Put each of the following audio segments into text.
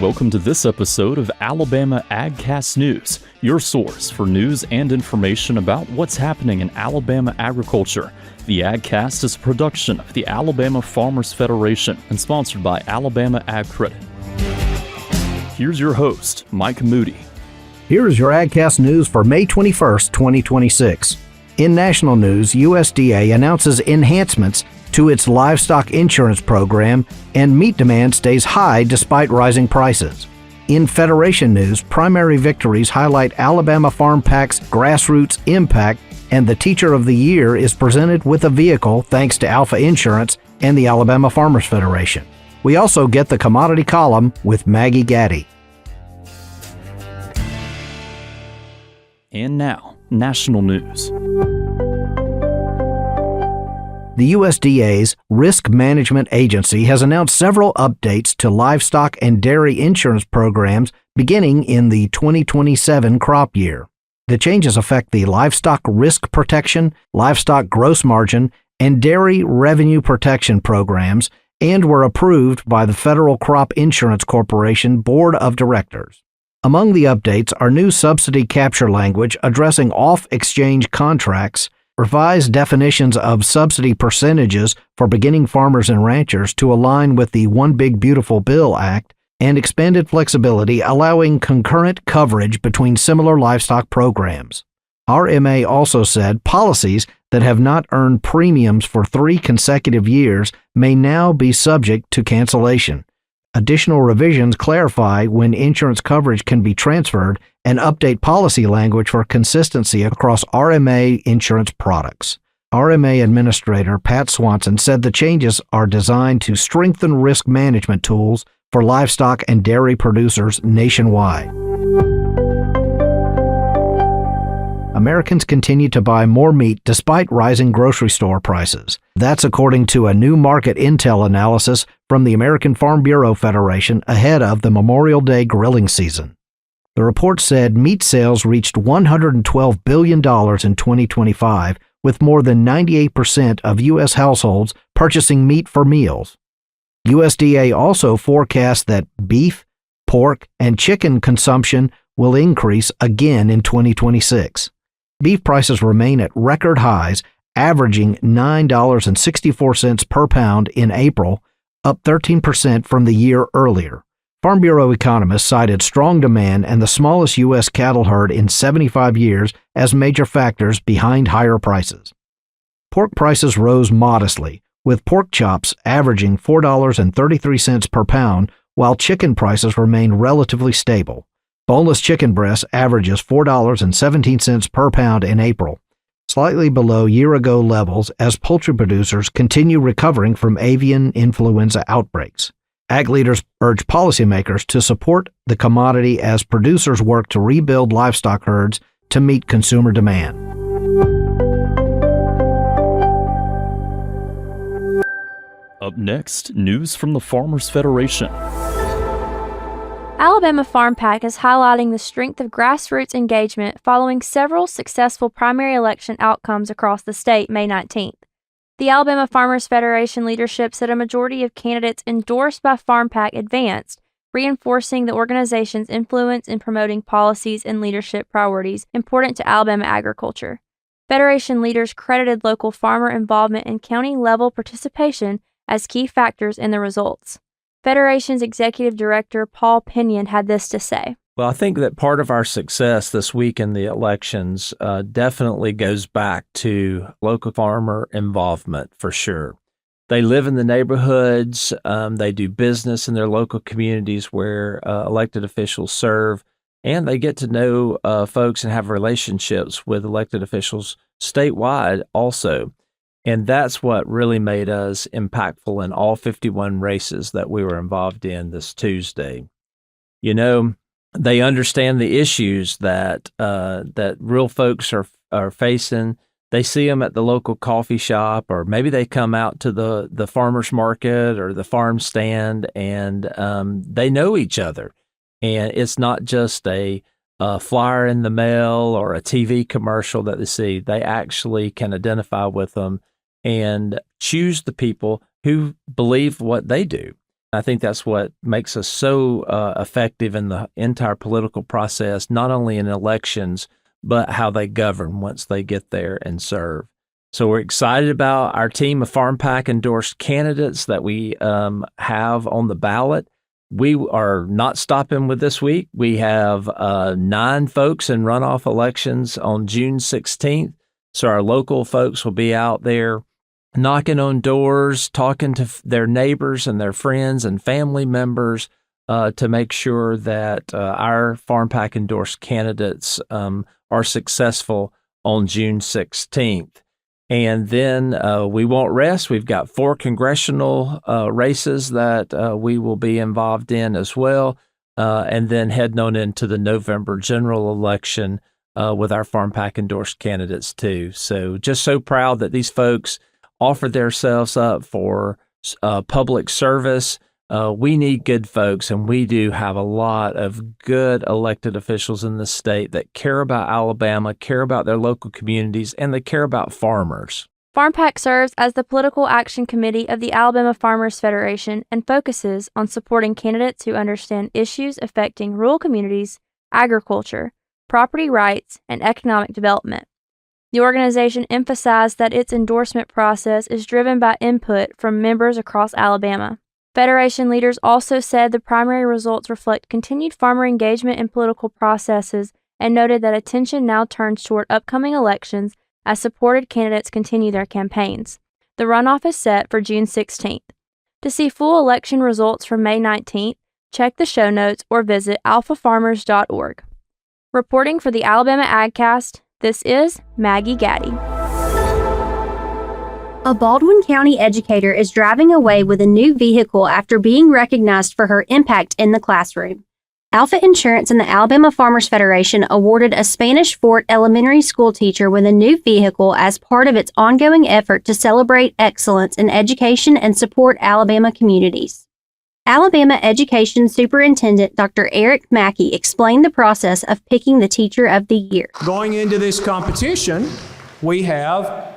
Welcome to this episode of Alabama AgCast News, your source for news and information about what's happening in Alabama agriculture. The AgCast is a production of the Alabama Farmers Federation and sponsored by Alabama Ag Credit. Here's your host, Mike Moody. Here is your AgCast news for May 21st, 2026. In national news, USDA announces enhancements to its livestock insurance program, and meat demand stays high despite rising prices. In Federation news, primary victories highlight Alabama FarmPAC's grassroots impact, and the Teacher of the Year is presented with a vehicle thanks to Alfa Insurance and the Alabama Farmers Federation. We also get the commodity column with Maggie Gaddy. And now, national news. The USDA's Risk Management Agency has announced several updates to livestock and dairy insurance programs beginning in the 2027 crop year. The changes affect the livestock risk protection, livestock gross margin, and dairy revenue protection programs and were approved by the Federal Crop Insurance Corporation Board of Directors. Among the updates are new subsidy capture language addressing off-exchange contracts, revised definitions of subsidy percentages for beginning farmers and ranchers to align with the One Big Beautiful Bill Act, and expanded flexibility allowing concurrent coverage between similar livestock programs. RMA also said policies that have not earned premiums for 3 consecutive years may now be subject to cancellation. Additional revisions clarify when insurance coverage can be transferred and update policy language for consistency across RMA insurance products. RMA Administrator Pat Swanson said the changes are designed to strengthen risk management tools for livestock and dairy producers nationwide. Americans continue to buy more meat despite rising grocery store prices. That's according to a new market intel analysis from the American Farm Bureau Federation ahead of the Memorial Day grilling season. The report said meat sales reached $112 billion in 2025, with more than 98% of U.S. households purchasing meat for meals. USDA also forecasts that beef, pork, and chicken consumption will increase again in 2026. Beef prices remain at record highs, averaging $9.64 per pound in April, up 13% from the year earlier. Farm Bureau economists cited strong demand and the smallest U.S. cattle herd in 75 years as major factors behind higher prices. Pork prices rose modestly, with pork chops averaging $4.33 per pound, while chicken prices remain relatively stable. Boneless chicken breast averages $4.17 per pound in April, slightly below year-ago levels as poultry producers continue recovering from avian influenza outbreaks. Ag leaders urge policymakers to support the commodity as producers work to rebuild livestock herds to meet consumer demand. Up next, news from the Farmers Federation. Alabama FarmPAC is highlighting the strength of grassroots engagement following several successful primary election outcomes across the state May 19th. The Alabama Farmers Federation leadership said a majority of candidates endorsed by FarmPAC advanced, reinforcing the organization's influence in promoting policies and leadership priorities important to Alabama agriculture. Federation leaders credited local farmer involvement and county-level participation as key factors in the results. Federation's Executive Director Paul Pinion had this to say. Well, I think that part of our success this week in the elections definitely goes back to local farmer involvement, for sure. They live in the neighborhoods, they do business in their local communities where elected officials serve, and they get to know folks and have relationships with elected officials statewide also. And that's what really made us impactful in all 51 races that we were involved in this Tuesday. You know, they understand the issues that real folks are facing. They see them at the local coffee shop, or maybe they come out to the farmer's market or the farm stand, and they know each other. And it's not just a flyer in the mail or a TV commercial that they see. They actually can identify with them and choose the people who believe what they do. I think that's what makes us so effective in the entire political process, not only in elections, but how they govern once they get there and serve. So we're excited about our team of FarmPAC endorsed candidates that we have on the ballot. We are not stopping with this week. We have 9 folks in runoff elections on June 16th. So our local folks will be out there knocking on doors, talking to their neighbors and their friends and family members to make sure that our FarmPAC endorsed candidates are successful on June 16th. And then we won't rest. We've got 4 congressional races that we will be involved in as well. And then heading on into the November general election with our FarmPAC endorsed candidates too. So just so proud that these folks offered themselves up for public service. We need good folks, and we do have a lot of good elected officials in the state that care about Alabama, care about their local communities, and they care about farmers. FarmPAC serves as the political action committee of the Alabama Farmers Federation and focuses on supporting candidates who understand issues affecting rural communities, agriculture, property rights, and economic development. The organization emphasized that its endorsement process is driven by input from members across Alabama. Federation leaders also said the primary results reflect continued farmer engagement in political processes and noted that attention now turns toward upcoming elections as supported candidates continue their campaigns. The runoff is set for June 16th. To see full election results from May 19th, check the show notes or visit alfafarmers.org. Reporting for the Alabama AgCast, this is Maggie Gaddy. A Baldwin County educator is driving away with a new vehicle after being recognized for her impact in the classroom. Alfa Insurance and the Alabama Farmers Federation awarded a Spanish Fort elementary school teacher with a new vehicle as part of its ongoing effort to celebrate excellence in education and support Alabama communities. Alabama Education Superintendent Dr. Eric Mackey explained the process of picking the Teacher of the Year. Going into this competition, we have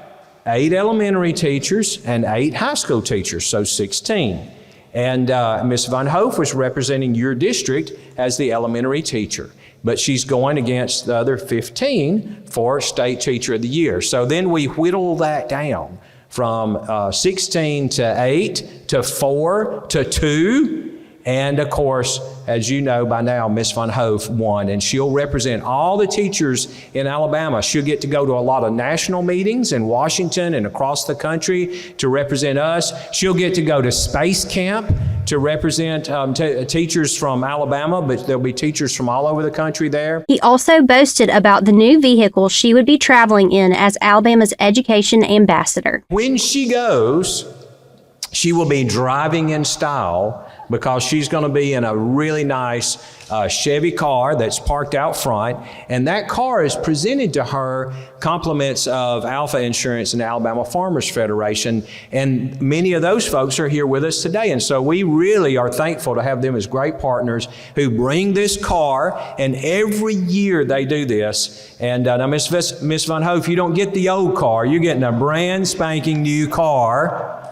8 elementary teachers and 8 high school teachers, so 16. And Ms. Von Hof was representing your district as the elementary teacher, but she's going against the other 15 for State Teacher of the Year. So then we whittle that down from 16 to 8 to 4 to 2. And of course, as you know by now, Ms. Von Hof won, and she'll represent all the teachers in Alabama. She'll get to go to a lot of national meetings in Washington and across the country to represent us. She'll get to go to Space Camp to represent teachers from Alabama, but there'll be teachers from all over the country there. He also boasted about the new vehicle she would be traveling in as Alabama's education ambassador. When she goes, she will be driving in style because she's going to be in a really nice Chevy car that's parked out front. And that car is presented to her compliments of Alfa Insurance and the Alabama Farmers Federation. And many of those folks are here with us today. And so we really are thankful to have them as great partners who bring this car. And every year they do this. And now, Miss Von Hof, you don't get the old car. You're getting a brand spanking new car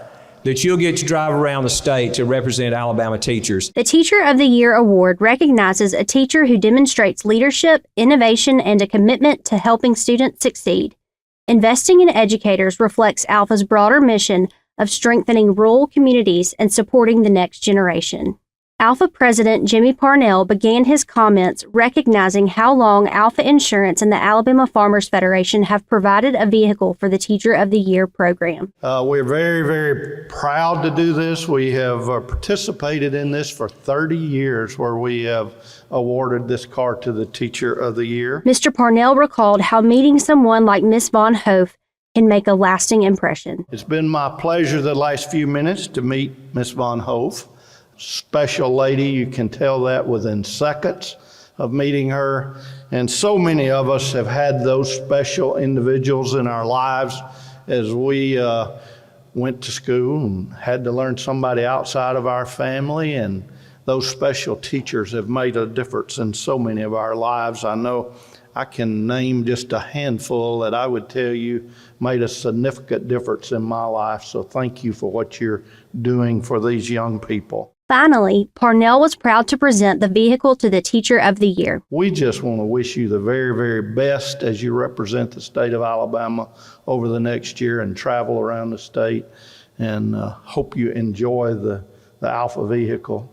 that you'll get to drive around the state to represent Alabama teachers. The Teacher of the Year award recognizes a teacher who demonstrates leadership, innovation, and a commitment to helping students succeed. Investing in educators reflects Alfa's broader mission of strengthening rural communities and supporting the next generation. Alfa President Jimmy Parnell began his comments recognizing how long Alfa Insurance and the Alabama Farmers Federation have provided a vehicle for the Teacher of the Year program. We're very, very proud to do this. We have participated in this for 30 years where we have awarded this car to the Teacher of the Year. Mr. Parnell recalled how meeting someone like Ms. Von Hof can make a lasting impression. It's been my pleasure the last few minutes to meet Ms. Von Hof. Special lady, you can tell that within seconds of meeting her. And so many of us have had those special individuals in our lives as we went to school and had to learn somebody outside of our family. And those special teachers have made a difference in so many of our lives. I know I can name just a handful that I would tell you made a significant difference in my life. So thank you for what you're doing for these young people. Finally, Parnell was proud to present the vehicle to the Teacher of the Year. We just want to wish you the very, very best as you represent the state of Alabama over the next year and travel around the state, and hope you enjoy the Alfa vehicle.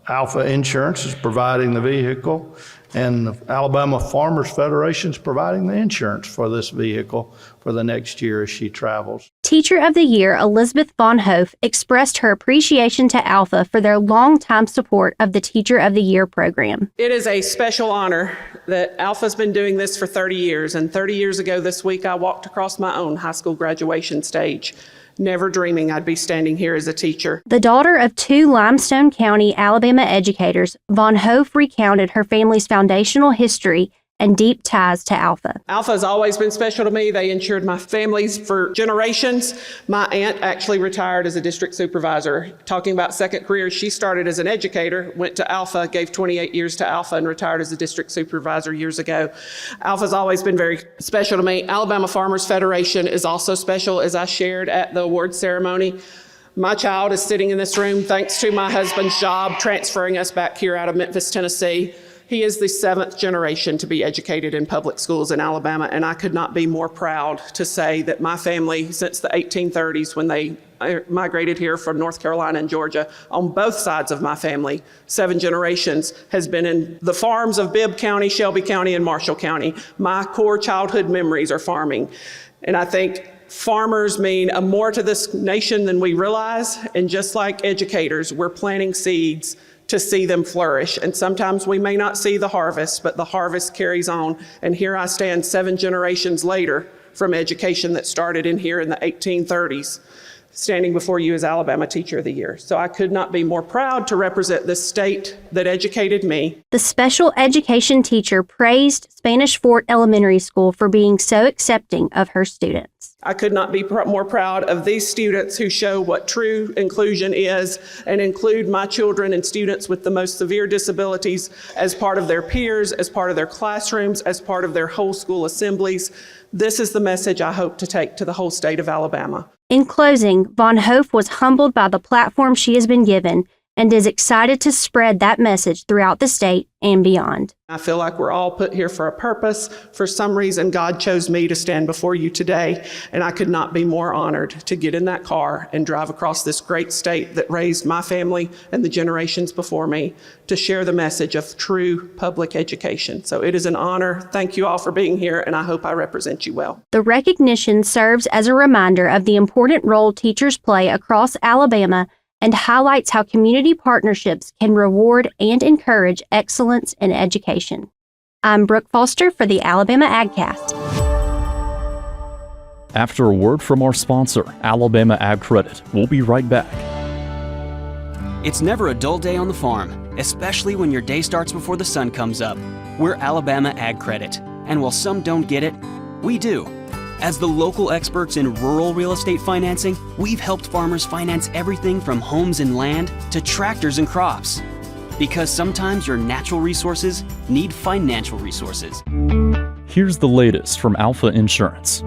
Alfa Insurance is providing the vehicle, and the Alabama Farmers Federation is providing the insurance for this vehicle for the next year as she travels. Teacher of the Year Elizabeth Von Hof expressed her appreciation to Alfa for their longtime support of the Teacher of the Year program. It is a special honor that Alfa's been doing this for 30 years, and 30 years ago this week I walked across my own high school graduation stage, never dreaming I'd be standing here as a teacher. The daughter of 2 Limestone County, Alabama educators, Von Hof recounted her family's foundational history and deep ties to Alfa. Alfa has always been special to me. They insured my families for generations. My aunt actually retired as a district supervisor. Talking about second careers, she started as an educator, went to Alfa, gave 28 years to Alfa, and retired as a district supervisor years ago. Alfa's always been very special to me. Alabama Farmers Federation is also special, as I shared at the award ceremony. My child is sitting in this room thanks to my husband's job transferring us back here out of Memphis, Tennessee. He is the 7th generation to be educated in public schools in Alabama, and I could not be more proud to say that my family, since the 1830s when they migrated here from North Carolina and Georgia, on both sides of my family, 7 generations, has been in the farms of Bibb County, Shelby County, and Marshall County. My core childhood memories are farming, and I think farmers mean more to this nation than we realize, and just like educators, we're planting seeds to see them flourish. And sometimes we may not see the harvest, but the harvest carries on. And here I stand 7 generations later from education that started in here in the 1830s, standing before you as Alabama Teacher of the Year. So I could not be more proud to represent the state that educated me. The special education teacher praised Spanish Fort Elementary School for being so accepting of her students. I could not be more proud of these students who show what true inclusion is and include my children and students with the most severe disabilities as part of their peers, as part of their classrooms, as part of their whole school assemblies. This is the message I hope to take to the whole state of Alabama. In closing, Von Hof was humbled by the platform she has been given and is excited to spread that message throughout the state and beyond. I feel like we're all put here for a purpose. For some reason, God chose me to stand before you today, and I could not be more honored to get in that car and drive across this great state that raised my family and the generations before me to share the message of true public education. So it is an honor. Thank you all for being here, and I hope I represent you well. The recognition serves as a reminder of the important role teachers play across Alabama and highlights how community partnerships can reward and encourage excellence in education. I'm Brooke Foster for the Alabama AgCast. After a word from our sponsor, Alabama Ag Credit, we'll be right back. It's never a dull day on the farm, especially when your day starts before the sun comes up. We're Alabama Ag Credit, and while some don't get it, we do. As the local experts in rural real estate financing, we've helped farmers finance everything from homes and land to tractors and crops. Because sometimes your natural resources need financial resources. Here's the latest from Alfa Insurance.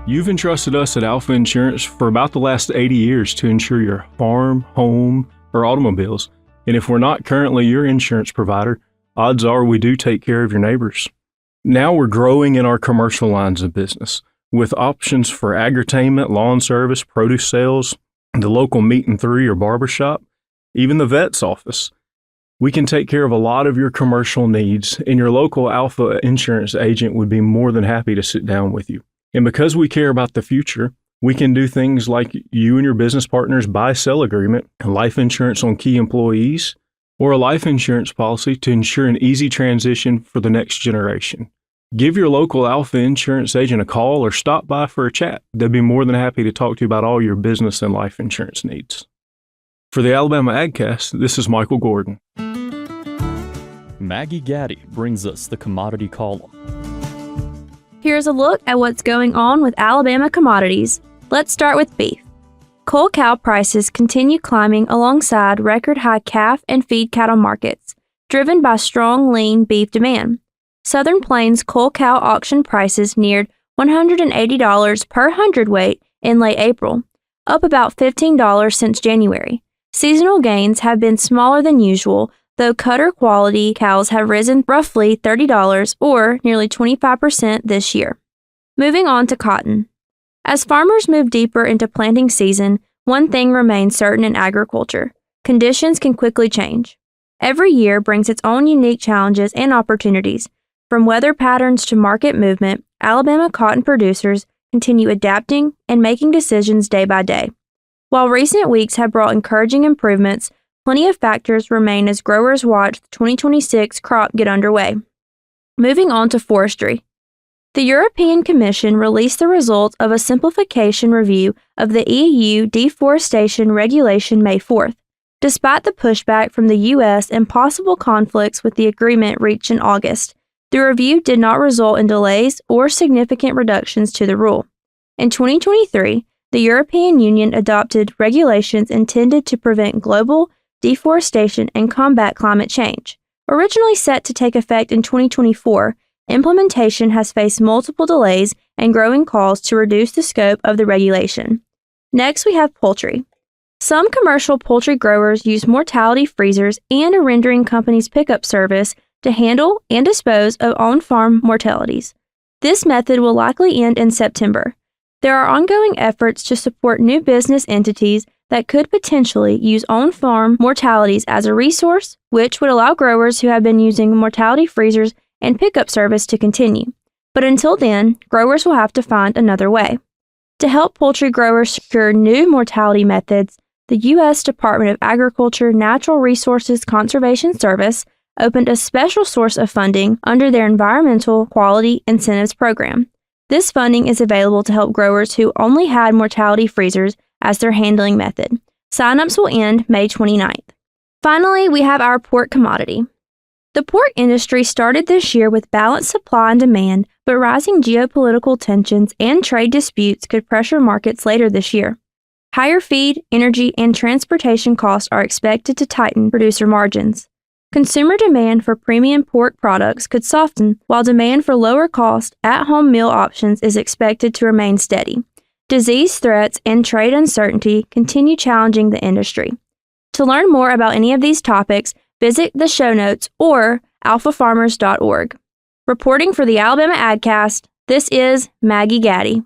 You've entrusted us at Alfa Insurance for about the last 80 years to insure your farm, home, or automobiles. And if we're not currently your insurance provider, odds are we do take care of your neighbors. Now we're growing in our commercial lines of business with options for agri-tainment, lawn service, produce sales, the local meat and three or barber shop, even the vet's office. We can take care of a lot of your commercial needs, and your local Alfa Insurance agent would be more than happy to sit down with you. And because we care about the future, we can do things like you and your business partners buy-sell agreement, life insurance on key employees, or a life insurance policy to ensure an easy transition for the next generation. Give your local Alfa Insurance agent a call or stop by for a chat. They'd be more than happy to talk to you about all your business and life insurance needs. For the Alabama AgCast, this is Michael Gordon. Maggie Gaddy brings us the commodity column. Here's a look at what's going on with Alabama commodities. Let's start with beef. Cull cow prices continue climbing alongside record-high calf and feed cattle markets, driven by strong lean beef demand. Southern Plains cull cow auction prices neared $180 per hundredweight in late April, up about $15 since January. Seasonal gains have been smaller than usual, though cutter quality cows have risen roughly $30 or nearly 25% this year. Moving on to cotton. As farmers move deeper into planting season, one thing remains certain in agriculture: conditions can quickly change. Every year brings its own unique challenges and opportunities. From weather patterns to market movement, Alabama cotton producers continue adapting and making decisions day by day. While recent weeks have brought encouraging improvements, plenty of factors remain as growers watch the 2026 crop get underway. Moving on to forestry. The European Commission released the results of a simplification review of the EU deforestation regulation May 4th. Despite the pushback from the U.S. and possible conflicts with the agreement reached in August, the review did not result in delays or significant reductions to the rule. In 2023, the European Union adopted regulations intended to prevent global deforestation and combat climate change. Originally set to take effect in 2024, implementation has faced multiple delays and growing calls to reduce the scope of the regulation. Next, we have poultry. Some commercial poultry growers use mortality freezers and a rendering company's pickup service to handle and dispose of on-farm mortalities. This method will likely end in September. There are ongoing efforts to support new business entities that could potentially use on-farm mortalities as a resource, which would allow growers who have been using mortality freezers and pickup service to continue. But until then, growers will have to find another way. To help poultry growers secure new mortality methods, the U.S. Department of Agriculture Natural Resources Conservation Service opened a special source of funding under their Environmental Quality Incentives Program. This funding is available to help growers who only had mortality freezers as their handling method. Sign-ups will end May 29th. Finally, we have our pork commodity. The pork industry started this year with balanced supply and demand, but rising geopolitical tensions and trade disputes could pressure markets later this year. Higher feed, energy, and transportation costs are expected to tighten producer margins. Consumer demand for premium pork products could soften, while demand for lower-cost, at-home meal options is expected to remain steady. Disease threats and trade uncertainty continue challenging the industry. To learn more about any of these topics, visit the show notes or alfafarmers.org. Reporting for the Alabama AgCast, this is Maggie Gaddy.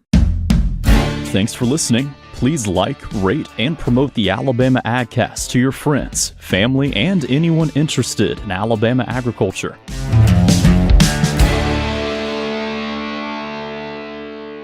Thanks for listening. Please like, rate, and promote the Alabama AgCast to your friends, family, and anyone interested in Alabama agriculture.